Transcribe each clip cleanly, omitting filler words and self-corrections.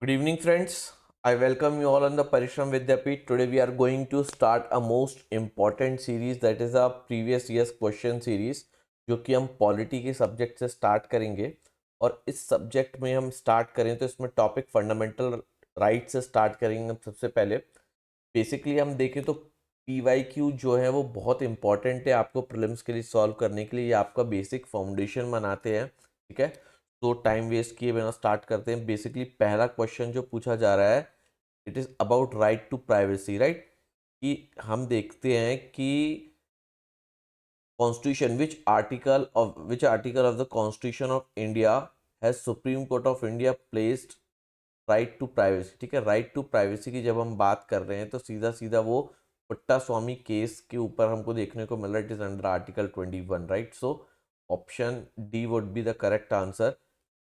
Good evening, friends. I welcome you all on the Parishram Vidyapeeth. Today we are going to start a most important series, that is a previous year's question series, जो कि हम polity के subject से start करेंगे। और इस subject में हम स्टार्ट करें तो इसमें टॉपिक फंडामेंटल राइट से स्टार्ट करेंगे। हम सबसे पहले बेसिकली हम देखें तो PYQ जो है वो बहुत इंपॉर्टेंट है आपको प्रीलिम्स के लिए सॉल्व करने के लिए। ये आपका बेसिक फाउंडेशन बनाते हैं, ठीक है। तो टाइम वेस्ट किए बिना स्टार्ट करते हैं। बेसिकली पहला क्वेश्चन जो पूछा जा रहा है, it is about right to privacy, right. कि हम देखते हैं कि constitution which article of the constitution of India has supreme court of India placed right to privacy, ठीक है। राइट टू प्राइवेसी की जब हम बात कर रहे हैं तो सीधा सीधा वो पुट्टा स्वामी केस के ऊपर हमको देखने को मिल रहा है। It is under article 21, right. So option D would be the correct answer.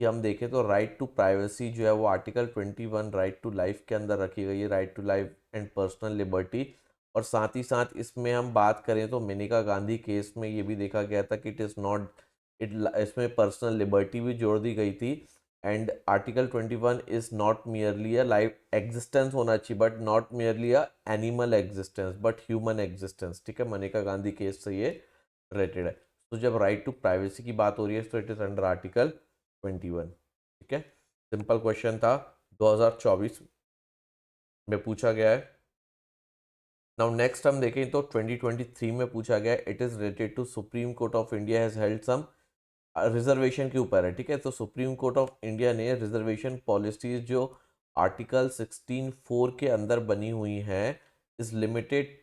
कि हम देखें तो राइट टू प्राइवेसी जो है वो आर्टिकल 21 राइट टू लाइफ के अंदर रखी गई है, right to life and personal liberty. और साथ ही साथ इसमें हम बात करें तो मेनका गांधी केस में ये भी देखा गया था कि इट इज़ नॉट इट, इसमें पर्सनल लिबर्टी भी जोड़ दी गई थी। And article 21 is not merely a life existence होना चाहिए, but not merely a animal existence but human existence, ठीक है। मेनका गांधी केस से ये रिलेटेड है। तो जब राइट टू प्राइवेसी की बात हो रही है तो इट इज अंडर आर्टिकल 21, ठीक है। सिंपल क्वेश्चन था, 2024 में पूछा गया है। नाउ नेक्स्ट हम देखें तो 2023 में पूछा गया है। It is related to supreme court of India has held some reservation के ऊपर है, ठीक है। तो सुप्रीम कोर्ट ऑफ इंडिया ने रिजर्वेशन पॉलिसीज जो आर्टिकल 16(4) के अंदर बनी हुई हैं is limited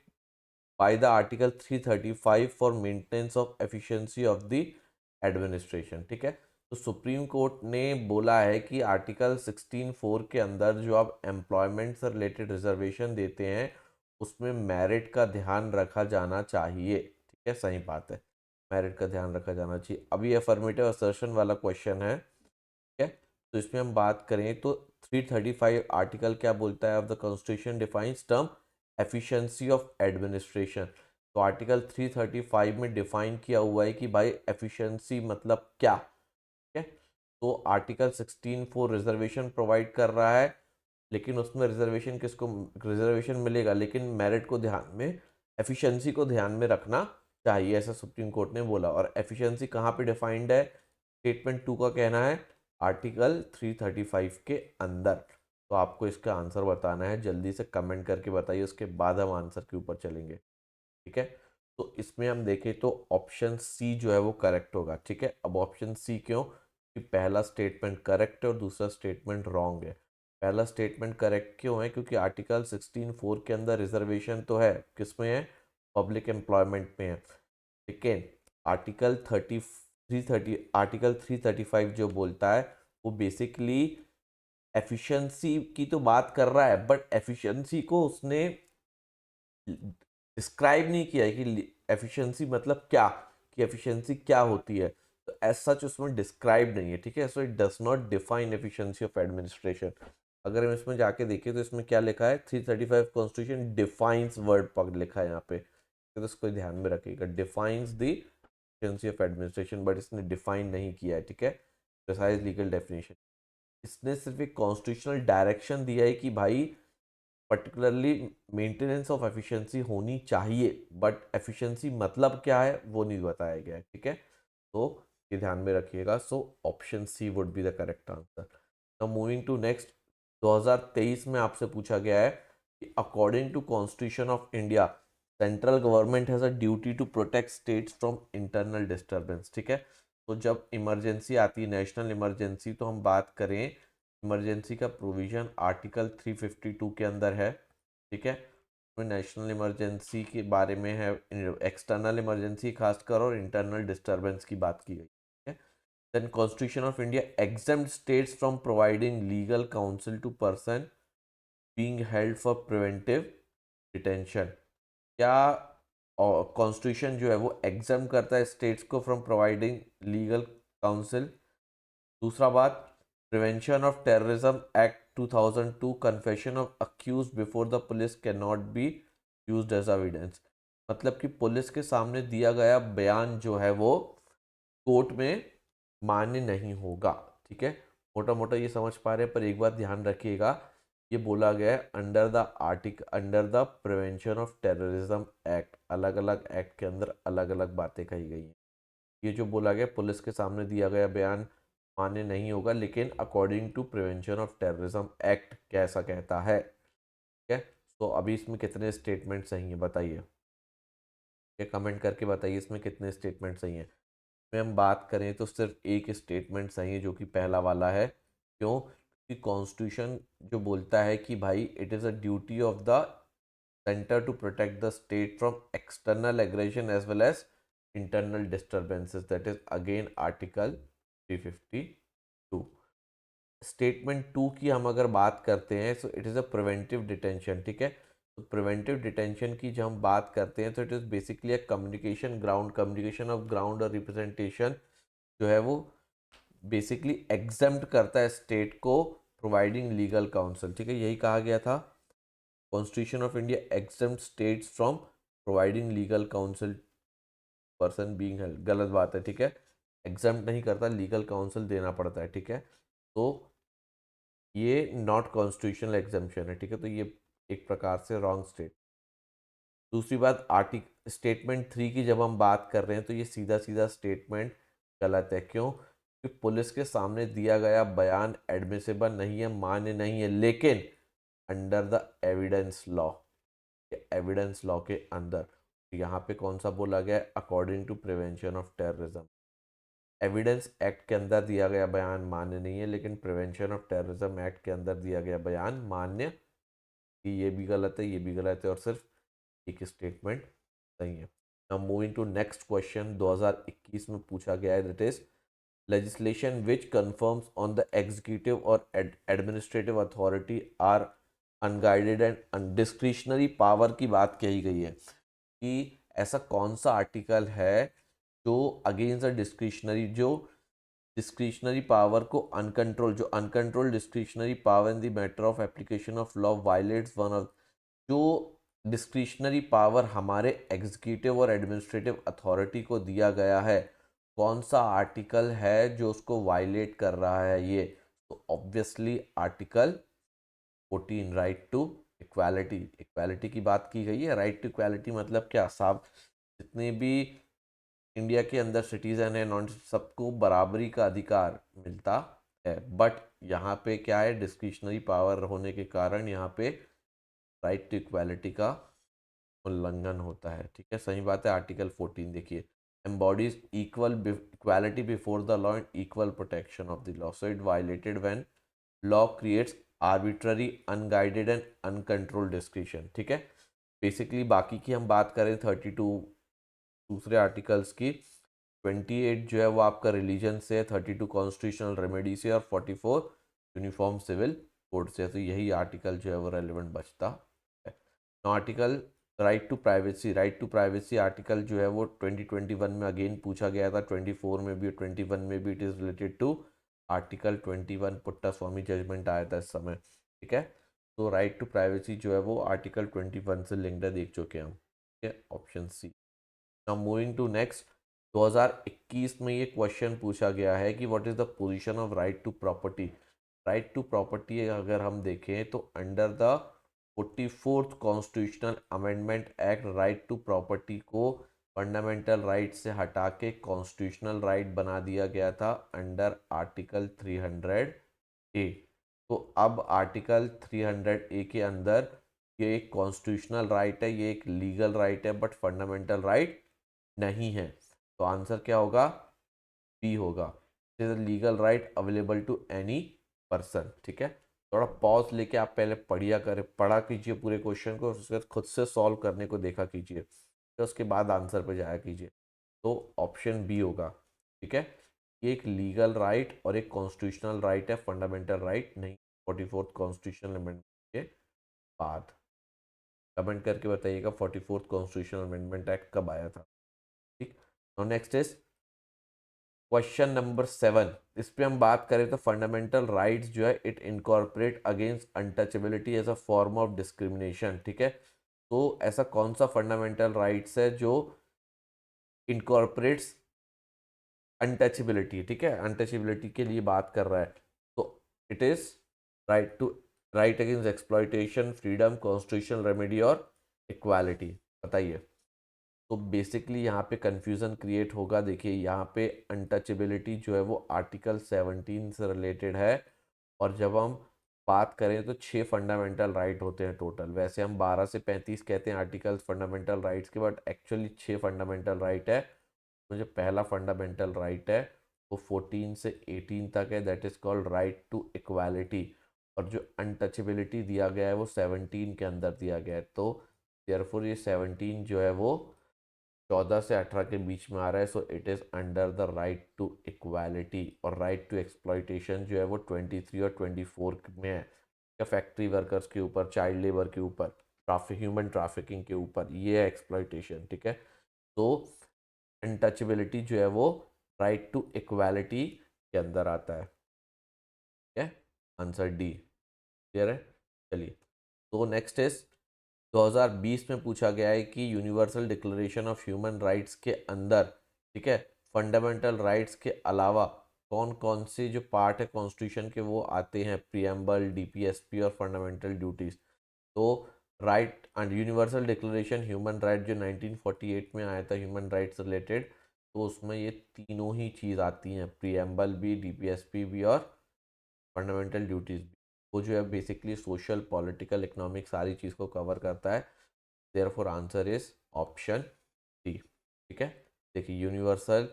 by the article 335 for maintenance of efficiency of the administration, ठीक है। तो सुप्रीम कोर्ट ने बोला है कि आर्टिकल 16(4) के अंदर जो आप एम्प्लॉयमेंट से रिलेटेड रिजर्वेशन देते हैं उसमें मेरिट का ध्यान रखा जाना चाहिए, ठीक है। सही बात है, मेरिट का ध्यान रखा जाना चाहिए। अभी अफर्मेटिव असर्शन वाला क्वेश्चन है, ठीक है। तो इसमें हम बात करें तो 335 आर्टिकल क्या बोलता है of the constitution defines term efficiency of administration. तो आर्टिकल 335 में डिफाइन किया हुआ है कि भाई एफिशिएंसी मतलब क्या, ठीक है। तो आर्टिकल 16(4) रिजर्वेशन प्रोवाइड कर रहा है, लेकिन उसमें रिजर्वेशन किसको रिजर्वेशन मिलेगा, लेकिन मेरिट को ध्यान में, एफिशिएंसी को ध्यान में रखना चाहिए, ऐसा सुप्रीम कोर्ट ने बोला। और एफिशिएंसी कहाँ पे डिफाइंड है, स्टेटमेंट 2 का कहना है आर्टिकल 335 के अंदर। तो आपको इसका आंसर बताना है, जल्दी से कमेंट करके बताइए, उसके बाद हम आंसर के ऊपर चलेंगे, ठीक है। तो इसमें हम देखें तो ऑप्शन सी जो है वो करेक्ट होगा, ठीक है। अब ऑप्शन सी क्यों, कि पहला स्टेटमेंट करेक्ट है और दूसरा स्टेटमेंट रॉन्ग है। पहला स्टेटमेंट करेक्ट क्यों है, क्योंकि आर्टिकल 16(4) के अंदर रिजर्वेशन तो है, किसमें है, पब्लिक एम्प्लॉयमेंट में है। लेकिन आर्टिकल 335 जो बोलता है वो बेसिकली एफिशिएंसी की तो बात कर रहा है, बट एफिशिएंसी को उसने डिस्क्राइब नहीं किया है कि एफिशिएंसी मतलब क्या, कि एफिशिएंसी क्या होती है। तो एज सच उसमें डिस्क्राइब नहीं है, ठीक है। So it does not define efficiency of administration. अगर हम इसमें जाके देखें तो इसमें क्या लिखा है, 335 कॉन्स्टिट्यूशन डिफाइंस, वर्ड पग लिखा है यहाँ पे, तो इसको ध्यान में रखिएगा, defines the efficiency of administration, but इसने डिफाइन नहीं किया है, ठीक है। प्रिसाइज लीगल डेफिनेशन, इसने सिर्फ एक कॉन्स्टिट्यूशनल डायरेक्शन दिया है कि भाई पर्टिकुलरली मेंटेनेंस ऑफ एफिशिएंसी होनी चाहिए, बट एफिशिएंसी मतलब क्या है वो नहीं बताया गया है, ठीक है। तो ये ध्यान में रखिएगा। So option C would be the correct answer. Now moving to next, 2023 में आपसे पूछा गया है कि according to constitution of India central government has a duty to protect states from internal disturbance, ठीक है। तो जब इमरजेंसी आती है, नेशनल इमरजेंसी, तो हम बात करें इमरजेंसी का प्रोविज़न आर्टिकल 352 के अंदर है, ठीक है। नेशनल इमरजेंसी के बारे में है, एक्सटर्नल इमरजेंसी खासकर और इंटरनल डिस्टर्बेंस की बात की गई, ठीक है। Then constitution of India exempt states from providing legal counsel to person being held for preventive detention. क्या कॉन्स्टिट्यूशन जो है वो एग्जाम करता है स्टेट्स को फ्रॉम प्रोवाइडिंग लीगल काउंसिल। दूसरा बात, prevention of terrorism act 2002 confession of accused before the police can not be used as evidence. मतलब कि पुलिस के सामने दिया गया बयान जो है वो कोर्ट में मान्य नहीं होगा, ठीक है। मोटा मोटा ये समझ पा रहे हैं, पर एक बात ध्यान रखिएगा, ये बोला गया है under the prevention of terrorism act, अलग अलग एक्ट के अंदर अलग अलग बातें कही गई हैं। ये जो बोला गया पुलिस के सामने दिया गया बयान मान्य नहीं होगा, लेकिन according to prevention of terrorism act कैसा कहता है। ठीक है, तो अभी इसमें कितने स्टेटमेंट सही हैं बताइए, ये कमेंट करके बताइए इसमें कितने स्टेटमेंट सही हैं। में हम बात करें तो सिर्फ एक स्टेटमेंट सही है, जो कि पहला वाला है। क्यों? क्योंकि कॉन्स्टिट्यूशन जो बोलता है कि भाई it is a duty of the centre to protect the state from external aggression as well as internal disturbances, that is again article 352। Statement 2 की हम अगर बात करते हैं तो it is a preventive detention. ठीक है, तो प्रिवेंटिव डिटेंशन की जब हम बात करते हैं तो it is basically a communication of ground और रिप्रेजेंटेशन जो है वो बेसिकली एग्जेम्प्ट करता है स्टेट को प्रोवाइडिंग लीगल काउंसिल। ठीक है, यही कहा गया था, constitution of India exempt states from providing legal council person being held. गलत बात है। ठीक है, एग्जेम्प्ट नहीं करता, लीगल काउंसिल देना पड़ता है। ठीक है, तो ये नॉट कॉन्स्टिट्यूशनल एग्जेम्पशन है। ठीक है, तो ये एक प्रकार से रॉन्ग स्टेट। दूसरी बात, आर्टिकल स्टेटमेंट 3 की जब हम बात कर रहे हैं तो ये सीधा सीधा स्टेटमेंट गलत है। क्यों? कि पुलिस के सामने दिया गया बयान एडमिसिबल नहीं है, मान्य नहीं है, लेकिन under the evidence law, evidence law के अंदर यहाँ पे कौन सा बोला गया है? According to prevention of terrorism. Evidence act के अंदर दिया गया बयान मान्य नहीं है, लेकिन प्रिवेंशन ऑफ टेररिज्म एक्ट के अंदर दिया गया बयान मान्य। कि ये भी गलत है, ये भी गलत है, और सिर्फ एक स्टेटमेंट सही है। Now moving to next question, 2021 में पूछा गया है, that is legislation which confirms on the executive or administrative authority are unguided and discretionary power की बात कही गई है कि ऐसा कौन सा आर्टिकल है जो अगेंस्ट द डिस्क्रिशनरी, जो डिस्क्रिशनरी पावर को uncontrol discretionary power in the matter of application of law violates one of, जो डिस्क्रिशनरी पावर हमारे एग्जीक्यूटिव और एडमिनिस्ट्रेटिव अथॉरिटी को दिया गया है, कौन सा आर्टिकल है जो उसको वायलेट कर रहा है? ये तो obviously article 14, right to equality. Equality की बात की गई है। राइट टू इक्वालिटी मतलब क्या साहब? जितने भी इंडिया के अंदर सिटीजन है, नॉन, सबको बराबरी का अधिकार मिलता है। बट यहाँ पे क्या है, डिस्क्रिशनरी पावर होने के कारण यहाँ पे राइट टू इक्वालिटी का उल्लंघन होता है। ठीक है, सही बात है। आर्टिकल 14 देखिए, embodies equality before the law and equal protection of the law, so it violated when law creates arbitrary unguided and uncontrolled discretion. ठीक है, बेसिकली बाकी की हम बात करें 32 दूसरे आर्टिकल्स की, 28 जो है वो आपका रिलीजन से है, 32 कॉन्स्टिट्यूशनल रेमेडी से, और 44 यूनिफॉर्म सिविल कोड से। तो यही आर्टिकल जो है वो रेलिवेंट बचता है। Article right to privacy article जो है वो 2021 में अगेन पूछा गया था, 24 में भी, 21 में भी। It is related to article 21, Puttaswamy judgment आया था इस समय। ठीक है, तो राइट टू प्राइवेसी जो है वो आर्टिकल 21 से लिंक्ड है, देख चुके हैं हम। ठीक है, option C. Now moving to next, 2021 में ये क्वेश्चन पूछा गया है कि what is the position of right to property. Right to property अगर हम देखें तो under the 44th constitutional amendment act, right to property को फंडामेंटल राइट से हटा के कॉन्स्टिट्यूशनल राइट बना दिया गया था अंडर आर्टिकल 300A। तो अब आर्टिकल 300A के अंदर ये एक कॉन्स्टिट्यूशनल राइट है, ये एक लीगल राइट है, बट फंडामेंटल राइट नहीं है। तो आंसर क्या होगा? बी होगा। It is legal right available to any person. ठीक है, थोड़ा पॉज लेके आप पहले पढ़ा कीजिए पूरे क्वेश्चन को, उसके बाद खुद से सॉल्व करने को देखा कीजिए, तो उसके बाद आंसर पे जाया कीजिए। तो ऑप्शन बी होगा। ठीक है, ये एक लीगल राइट और एक कॉन्स्टिट्यूशनल राइट है, फंडामेंटल राइट नहीं। 44th कॉन्स्टिट्यूशनल अमेंडमेंट के बाद कमेंट करके बताइएगा 44th कॉन्स्टिट्यूशनल अमेंडमेंट एक्ट कब आया था। ठीक, तो नेक्स्ट इज क्वेश्चन नंबर 7। इस पे हम बात करें तो फंडामेंटल राइट्स जो है it incorporate against untouchability as a form of discrimination. ठीक है, तो ऐसा कौन सा फंडामेंटल राइट्स है जो इनकॉर्पोरेट्स अनटचेबिलिटी? ठीक है, अनटचेबिलिटी के लिए बात कर रहा है। तो it is right against exploitation, freedom, constitutional remedy और इक्वालिटी। बताइए। तो बेसिकली यहाँ पे कंफ्यूजन क्रिएट होगा। देखिए यहाँ पे अनटचेबिलिटी जो है वो आर्टिकल 17 से रिलेटेड है, और जब हम बात करें तो 6 फंडामेंटल राइट होते हैं टोटल। वैसे हम 12 से 35 कहते हैं आर्टिकल्स फंडामेंटल राइट्स के, बट एक्चुअली 6 फंडामेंटल राइट है। मुझे पहला फंडामेंटल राइट है वो 14 से 18 तक है, that is called right to equality. और जो अनटचेबिलिटी दिया गया है वो 17 के अंदर दिया गया है। तो देयरफॉर ये 17 जो है वो 14 से 18 के बीच में आ रहा है। So it is under the right to equality. और राइट टू एक्सप्लॉइटेशन जो है वो 23 और 24 में है, या फैक्ट्री वर्कर्स के ऊपर, चाइल्ड लेबर के ऊपर, ह्यूमन ट्रैफिकिंग के ऊपर, ये है एक्सप्लॉइटेशन। ठीक है। तो अनटचेबिलिटी जो है वो राइट टू इक्वालिटी के अंदर आता है। ठीक है, आंसर डी। क्लियर है। चलिए, तो नेक्स्ट इज 2020 में पूछा गया है कि universal declaration of Human rights के अंदर, ठीक है, फंडामेंटल राइट्स के अलावा कौन कौन से जो पार्ट है कॉन्स्टिट्यूशन के वो आते हैं, प्रियम्बल, डीपीएसपी और फंडामेंटल ड्यूटीज। तो right and universal declaration human right जो 1948 में आया था, ह्यूमन राइट्स रिलेटेड, तो उसमें ये तीनों ही चीज़ आती हैं, प्रियम्बल भी, डीपीएसपी भी और फंडामेंटल ड्यूटीज भी। वो जो है बेसिकली सोशल, पॉलिटिकल, इकोनॉमिक सारी चीज़ को कवर करता है। Therefore answer is option D. ठीक है। देखिए, universal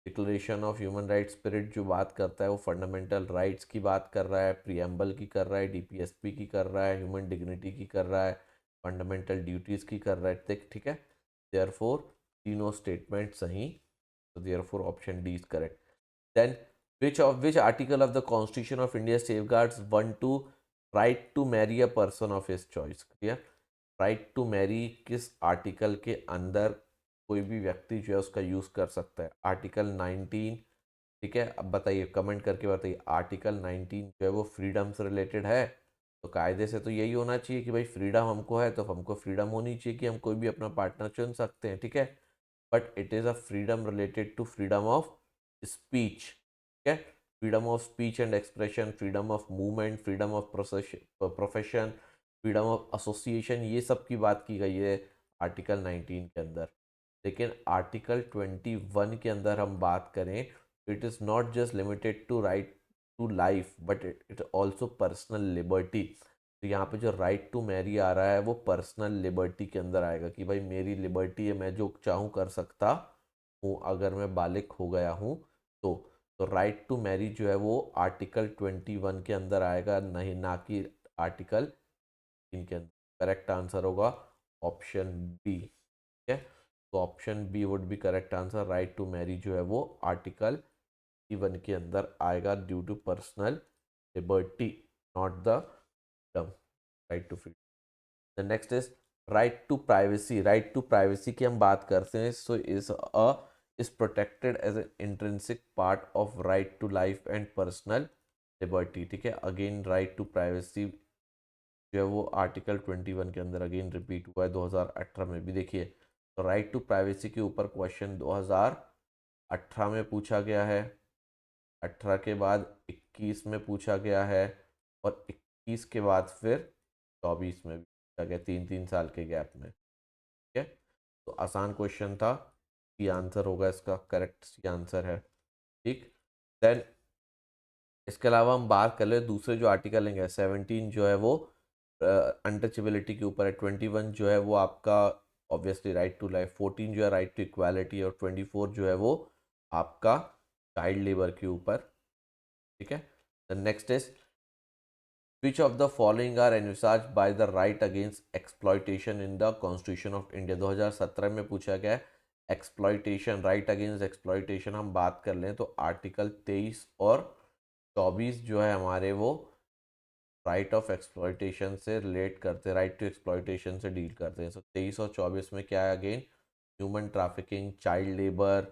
declaration of human right spirit जो बात करता है वो फंडामेंटल राइट्स की बात कर रहा है, प्रियम्बल की कर रहा है, डीपीएसपी की कर रहा है, ह्यूमन डिग्निटी की कर रहा है, फंडामेंटल ड्यूटीज़ की कर रहा है। ठीक है। देयरफॉर तीनों स्टेटमेंट सही। तो therefore option D is correct. Then which article of the Constitution of India safeguards one to right to marry a person of his choice? Clear. Right to marry किस आर्टिकल के अंदर कोई भी व्यक्ति जो है उसका यूज कर सकता है? आर्टिकल 19। ठीक है, अब बताइए, कमेंट करके बताइए। आर्टिकल 19 जो है वो फ्रीडम से रिलेटेड है, तो कायदे से तो यही होना चाहिए कि भाई फ्रीडम हमको है तो हमको फ्रीडम होनी चाहिए कि हम कोई भी अपना पार्टनर चुन सकते हैं। ठीक है। But it is a freedom related to freedom of speech. ठीक है। Freedom of speech and expression, freedom of movement, freedom of profession, freedom of association, ये सब की बात की गई है आर्टिकल 19 के अंदर। लेकिन आर्टिकल 21 के अंदर हम बात करें, it is not just limited to right to life but it also personal liberty. तो यहाँ पे जो राइट टू मैरी आ रहा है वो पर्सनल लिबर्टी के अंदर आएगा कि भाई मेरी लिबर्टी है, मैं जो चाहूँ कर सकता हूँ अगर मैं बालिग हो गया हूँ तो। राइट टू मैरी जो है वो आर्टिकल 21 के अंदर आएगा, नहीं ना कि आर्टिकल इनके अंदर। करेक्ट आंसर होगा ऑप्शन बी। ठीक है। तो option B would be correct answer. Right to marry जो है वो आर्टिकल 21 के अंदर आएगा, due to personal liberty, not the right to freedom. The next is right to privacy. Right to privacy की हम बात करते हैं, so is protected as an intrinsic part of right to life and personal liberty. ठीक है। Again right to privacy जो है वो आर्टिकल 21 के अंदर अगेन रिपीट हुआ है 2018 में भी। देखिए, तो राइट टू प्राइवेसी के ऊपर क्वेश्चन 2018 में पूछा गया है, 18 के बाद 21 में पूछा गया है, और 21 के बाद फिर 24 में भी पूछा गया, 3-3 साल के गैप में। ठीक है। तो आसान क्वेश्चन था, सी आंसर होगा इसका, करेक्ट सी आंसर है। ठीक। देन इसके अलावा हम बात कर ले दूसरे जो आर्टिकल लेंगे, 17 जो है वो अनटचेबिलिटी के ऊपर है, 21 जो है वो आपका ऑब्वियसली राइट टू लाइफ, 14 जो है राइट टू इक्वालिटी, और 24 जो है वो आपका चाइल्ड लेबर के ऊपर। ठीक है। The next is which of the following are envisaged by the right against exploitation in the constitution of India. 2017 में पूछा गया है एक्सप्लॉइटेशन, राइट अगेंस्ट एक्सप्लॉइटेशन हम बात कर लें तो आर्टिकल 23 और 24 जो है हमारे वो राइट ऑफ एक्सप्लॉइटेशन से रिलेट करते हैं, राइट टू एक्सप्लॉइटेशन से डील करते हैं। सो 23 और 24 में क्या है again, human trafficking, child labour,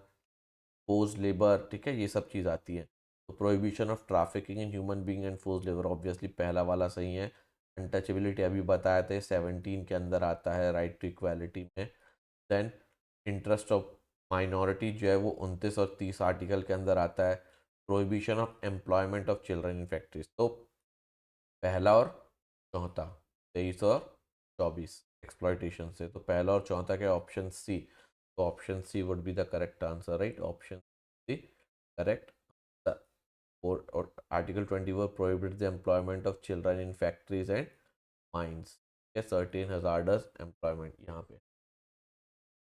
force labour, ठीक है, ये सब चीज़ आती है। तो prohibition of trafficking in human being and force labour, obviously पहला वाला सही है। अनटचेबिलिटी अभी बताया था 17 के अंदर आता है राइट टू इक्वालिटी में। देन इंटरेस्ट ऑफ माइनॉरिटी जो है वो 29 और 30 आर्टिकल के अंदर आता है। Prohibition of employment of children in factories. तो पहला और चौथा 23 और 24 एक्सप्लॉयटेशन से, तो पहला और चौथा क्या, ऑप्शन सी। तो option C would be the correct answer, right, option C correct. और article 24 prohibit the employment of children in factories and mines, certain hazardous employment यहाँ पे।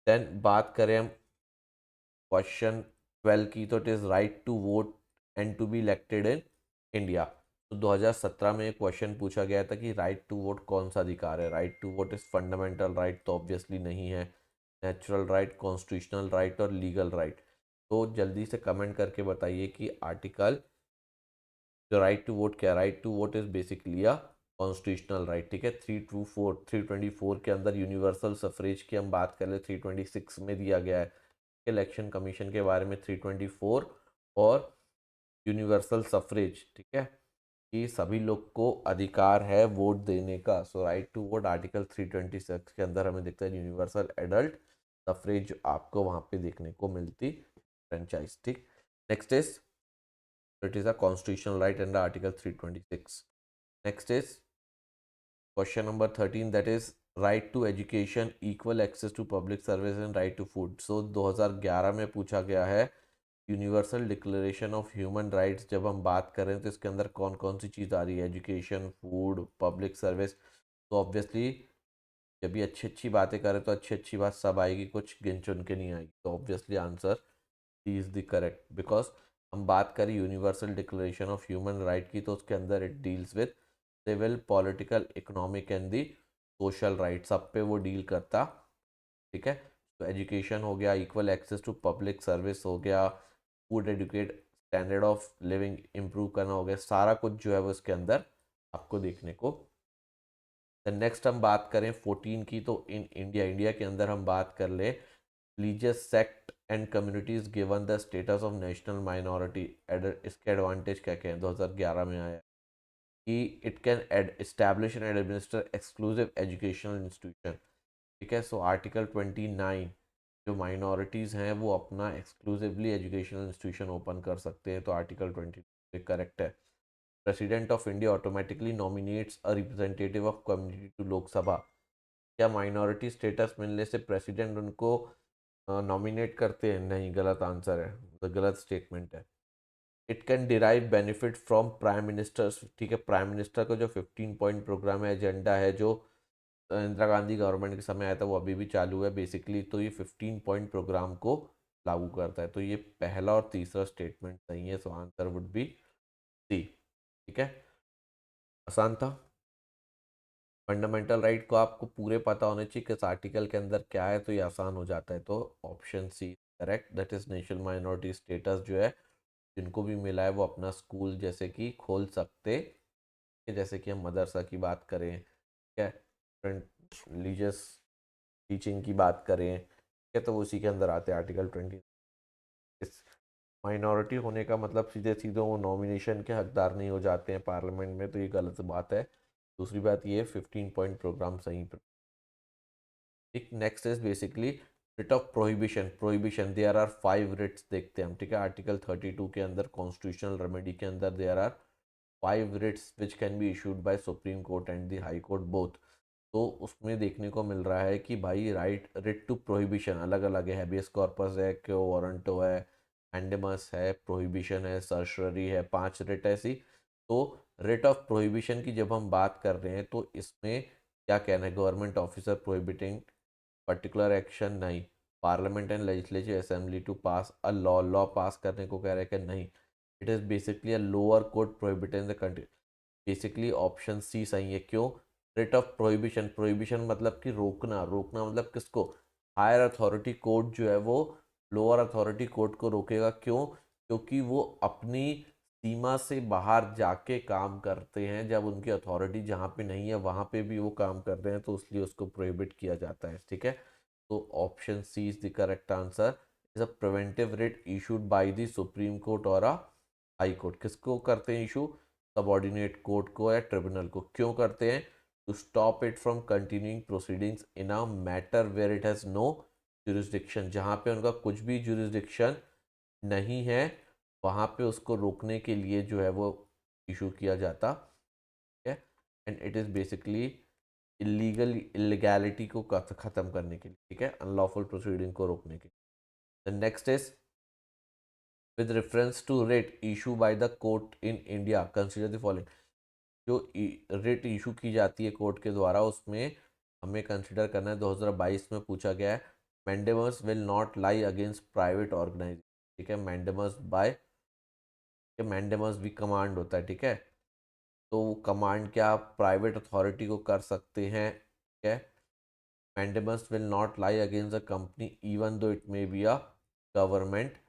देन बात करें हम क्वेश्चन 12 की, तो it is right to vote and to be elected in India. तो 2017 में एक क्वेश्चन पूछा गया था कि राइट टू वोट कौन सा अधिकार है। Right to vote is fundamental right, तो ऑब्वियसली नहीं है। नेचुरल राइट, कॉन्स्टिट्यूशनल राइट और लीगल राइट। तो जल्दी से कमेंट करके बताइए कि आर्टिकल जो राइट टू वोट क्या है। Right to vote is basically a constitutional right, ठीक है। 324 के अंदर यूनिवर्सल सफरेज की हम बात कर ले, 326 में दिया गया है इलेक्शन कमीशन के बारे में 324 और यूनिवर्सल सफरेज, ठीक है, कि सभी लोग को अधिकार है वोट देने का। सो राइट टू वोट आर्टिकल 326 के अंदर हमें दिखता है यूनिवर्सल एडल्ट सफरेज आपको वहाँ पे देखने को मिलती फ्रेंचाइज, ठीक। Next is it is a constitutional right under article 326। Next is question number 13 that is right to education, equal access to public service and right to food. So 2011 में पूछा गया है Universal declaration of Human Rights. जब हम बात कर रहे हैं तो इसके अंदर कौन कौन सी चीज़ आ रही है, एजुकेशन, फूड, पब्लिक सर्विस। तो ऑब्वियसली जब भी अच्छी अच्छी बातें करें तो अच्छी अच्छी बात सब आएगी, कुछ गिन चुन के नहीं आएगी। तो obviously answer D is the correct, because हम बात करें universal declaration of human right की, तो उसके अंदर it deals with civil, political, economic and the social right, सब पे वो डील करता, ठीक है। तो एजुकेशन हो गया, equal access to public service हो गया, food adequate, standard of living improve करना हो गया, सारा कुछ जो है वो इसके अंदर आपको देखने को। नेक्स्ट हम बात करें 14 की, तो इन इंडिया के अंदर हम बात कर ले religious sect and communities given the status of national minority। इसके एडवांटेज क्या क्या है 2011 में आया कि it can establish and administer exclusive educational institution, ठीक है। सो आर्टिकल 29 जो माइनॉरिटीज़ हैं वो अपना एक्सक्लूसिवली एजुकेशनल इंस्टीट्यूशन ओपन कर सकते हैं, तो आर्टिकल 20 करेक्ट है। President of India automatically nominates a representative of community to Lok Sabha. क्या माइनॉरिटी स्टेटस मिलने से प्रेसिडेंट उनको नॉमिनेट करते हैं? नहीं, गलत आंसर है, तो गलत स्टेटमेंट है। It can derive benefit from prime minister, ठीक है। प्राइम मिनिस्टर का जो 15 पॉइंट प्रोग्राम है, एजेंडा है, जो इंदिरा गांधी गवर्नमेंट के समय आया था, वो अभी भी चालू है बेसिकली। तो ये 15 पॉइंट प्रोग्राम को लागू करता है। तो ये पहला और तीसरा स्टेटमेंट सही है, so answer would be C, ठीक है। आसान था। फंडामेंटल राइट को आपको पूरे पता होने चाहिए किस आर्टिकल के अंदर क्या है, तो ये आसान हो जाता है। तो option C correct, that is national minority status जो है जिनको भी मिला है वो अपना स्कूल जैसे कि खोल सकते हैं, जैसे कि हम मदरसा की बात करें, ठीक है, रिलीजियस टीचिंग की बात करें, ठीक है, तो वो उसी के अंदर आते हैं आर्टिकल 20। इस माइनॉरिटी होने का मतलब सीधे सीधे वो नॉमिनेशन के हकदार नहीं हो जाते हैं पार्लियामेंट में, तो ये गलत बात है। दूसरी बात ये 15 पॉइंट प्रोग्राम सही। ठीक, next is basically writ of prohibition. Prohibition there are 5 writs देखते हैं हम, ठीक है। आर्टिकल 32 के अंदर कॉन्स्टिट्यूशनल रेमेडी के अंदर there are 5 writs which can be issued by Supreme Court and the High Court both. तो उसमें देखने को मिल रहा है कि भाई राइट रिट टू प्रोहिबिशन अलग अलग है, हैबियस कॉर्पस है, क्यो वारंटो है, एंडेमस है, प्रोहिबिशन है, सर्शरी है, 5 रिट ऐसी। तो रिट ऑफ प्रोहिबिशन की जब हम बात कर रहे हैं तो इसमें क्या कहना है, government officer prohibiting particular action नहीं, parliament and legislative assembly to pass a law, law pass करने को कह रहे हैं कि नहीं। It is basically a lower court prohibiting the country. Basically option C सही है। क्यों? रिट ऑफ प्रोहिबिशन, प्रोहिबिशन मतलब कि रोकना, रोकना मतलब किसको, हायर अथॉरिटी कोर्ट जो है वो लोअर अथॉरिटी कोर्ट को रोकेगा। क्यों? क्योंकि वो अपनी सीमा से बाहर जाके काम करते हैं, जब उनकी अथॉरिटी जहाँ पे नहीं है वहाँ पे भी वो काम कर रहे हैं, तो इसलिए उसको प्रोहिबिट किया जाता है, ठीक है। तो option C is the correct answer. Is a preventive writ issued by the Supreme Court और अ हाई कोर्ट। किसको करते हैं इशू? सबॉर्डिनेट कोर्ट को या ट्रिब्यूनल को। क्यों करते हैं? To stop it from continuing proceedings in a matter where it has no jurisdiction, जहाँ पे उनका कुछ भी जुरिस्डिक्शन नहीं है वहाँ पे उसको रोकने के लिए जो है वो इशू किया जाता है। And it is basically illegality को ख़त्म करने के लिए, ठीक है, अनलॉफुल प्रोसीडिंग को रोकने के लिए। The next is with reference to writ issue by the court in India, consider the following। जो रिट इशू की जाती है कोर्ट के द्वारा, उसमें हमें कंसिडर करना है, 2022 में पूछा गया है, mandamus will not lie against private organization, ठीक है, मैंडेमस बाय, मैंडेमस भी कमांड होता है, ठीक है, तो कमांड क्या प्राइवेट अथॉरिटी को कर सकते हैं, ठीक है, mandamus will not lie against the company even though it may be a government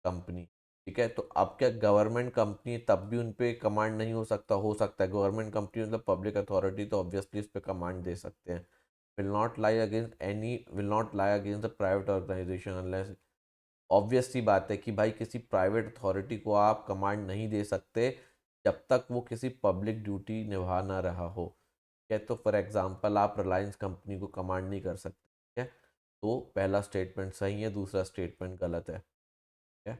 company, ठीक है। तो अब क्या गवर्नमेंट कंपनी तब भी उन पे कमांड नहीं हो सकता है, गवर्नमेंट कंपनी मतलब पब्लिक अथॉरिटी, तो ऑब्वियसली उस पर कमांड दे सकते हैं। Will not lie against the private organisation unless, obvious सी बात है कि भाई किसी प्राइवेट अथॉरिटी को आप कमांड नहीं दे सकते जब तक वो किसी पब्लिक ड्यूटी निभा ना रहा हो, ठीक है। तो फॉर एग्जांपल आप रिलायंस कंपनी को कमांड नहीं कर सकते, ठीक है। तो पहला स्टेटमेंट सही है, दूसरा स्टेटमेंट गलत है, ठीक है।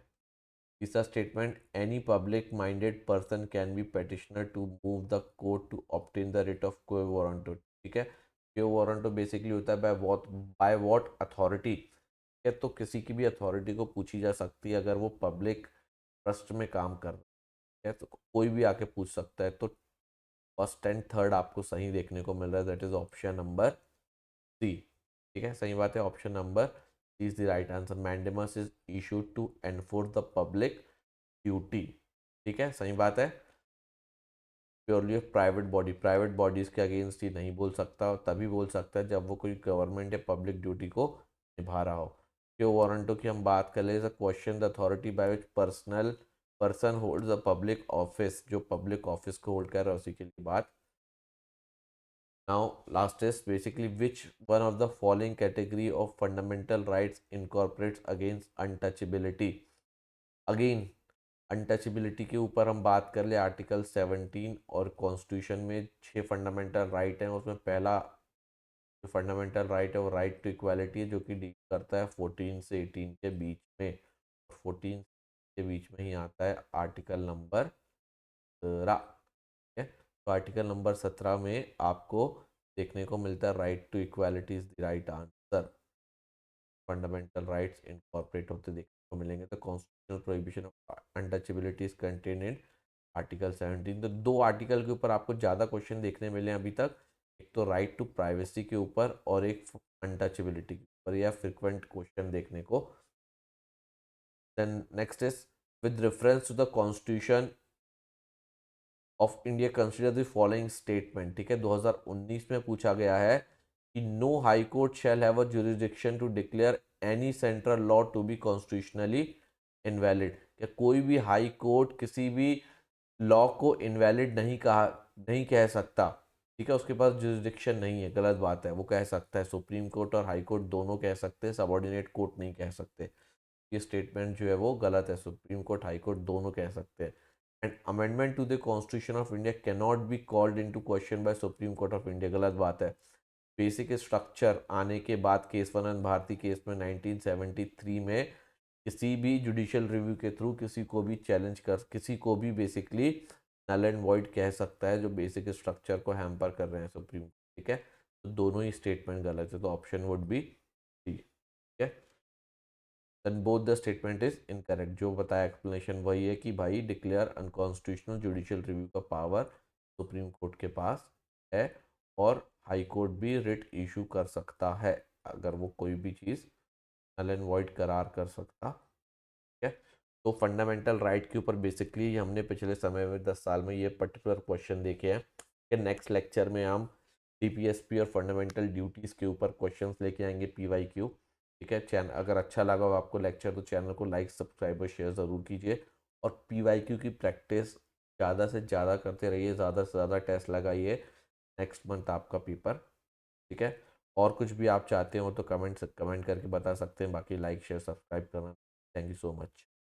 तीसरा statement, any public minded person can be petitioner to move the court to obtain the writ of quo warranto, ठीक है। क्यो वारंटो बेसिकली होता है बाय व्हाट अथॉरिटी, ठीक है। तो किसी की भी अथॉरिटी को पूछी जा सकती है अगर वो पब्लिक ट्रस्ट में काम कर रहा है, तो कोई भी आके पूछ सकता है। तो फर्स्ट एंड थर्ड आपको सही देखने को मिल रहा है, that is option number C, ठीक है, सही बात है, option number C is the right answer. Mandamus is issued to enforce the public duty, ठीक है, सही बात है। Purely private body, private bodies के अगेंस्ट ही नहीं बोल सकता, तभी बोल सकता है जब वो कोई गवर्नमेंट या पब्लिक ड्यूटी को निभा रहा हो। क्यों वारंटो की हम बात कर ले, question the authority by which person holds a public office, जो पब्लिक ऑफिस को होल्ड कर रहा है उसी के लिए बात। Now last is basically which one of the following category of fundamental rights incorporates against untouchability. Again untouchability के ऊपर हम बात कर ले, आर्टिकल 17 और कॉन्स्टिट्यूशन में 6 फंडामेंटल राइट हैं, उसमें पहला जो फंडामेंटल राइट है वो राइट टू इक्वालिटी है, जो कि डील करता है 14 से 18 के बीच में, 14 के बीच में ही आता है आर्टिकल नंबर 17, ठीक है। तो आर्टिकल नंबर 17 में आपको देखने को मिलता है right to equality is the right answer, fundamental rights incorporate होते देखने को मिलेंगे। तो constitutional prohibition of untouchability is contained in article 17। तो दो आर्टिकल के ऊपर आपको ज़्यादा क्वेश्चन देखने मिले अभी तक, एक तो राइट टू प्राइवेसी के ऊपर और एक अनटचेबिलिटी के ऊपर, यह फ्रिक्वेंट क्वेश्चन देखने को। Then next is with reference to the constitution of India consider the following statement, ठीक है, 2019 में पूछा गया है कि no High Court shall have a jurisdiction to declare any central law to be constitutionally invalid, क्या कोई भी हाई कोर्ट किसी भी लॉ को इनवैलिड नहीं कह सकता, ठीक है, उसके पास जुरिसडिक्शन नहीं है, गलत बात है, वो कह सकता है, सुप्रीम कोर्ट और हाई कोर्ट दोनों कह सकते हैं, सबॉर्डिनेट कोर्ट नहीं कह सकते। ये स्टेटमेंट जो है वो गलत है, सुप्रीम कोर्ट हाई कोर्ट दोनों कह सकते हैं। And amendment to the constitution of India can not be called into question by Supreme court of India, गलत बात है। बेसिक स्ट्रक्चर आने के बाद केसवनंद भारती केस में 1973 में किसी भी जुडिशियल रिव्यू के थ्रू किसी को भी बेसिकली नल एंड वॉइड कह सकता है जो बेसिक स्ट्रक्चर को हैम्पर कर रहे हैं सुप्रीम, ठीक है। तो दोनों ही स्टेटमेंट गलत है, तो ऑप्शन वुड बी डी, ठीक है। Then both the statement is incorrect, जो बताया एक्सप्लेनेशन वही है कि भाई डिक्लेयर अनकॉन्स्टिट्यूशनल जुडिशियल रिव्यू का पावर सुप्रीम कोर्ट के पास है, और हाई कोर्ट भी रिट इशू कर सकता है अगर वो कोई भी चीज़ नल एंड वॉइड करार कर सकता, ठीक है। तो फंडामेंटल राइट के ऊपर बेसिकली हमने पिछले समय में 10 साल में ये पर्टिकुलर क्वेश्चन देखे हैं कि नेक्स्ट लेक्चर में हम डीपीएसपी और फंडामेंटल ड्यूटीज़ के ऊपर क्वेश्चंस लेके आएंगे पीवाईक्यू, ठीक है। चैनल अगर अच्छा लगा हो आपको लेक्चर तो चैनल को लाइक सब्सक्राइब और शेयर ज़रूर कीजिए, और पीवाईक्यू की प्रैक्टिस ज़्यादा से ज़्यादा करते रहिए, ज़्यादा से ज़्यादा टेस्ट लगाइए, नेक्स्ट मंथ आपका पेपर, ठीक है। और कुछ भी आप चाहते हो तो कमेंट करके बता सकते हैं, बाकी लाइक शेयर सब्सक्राइब करना। Thank you so much.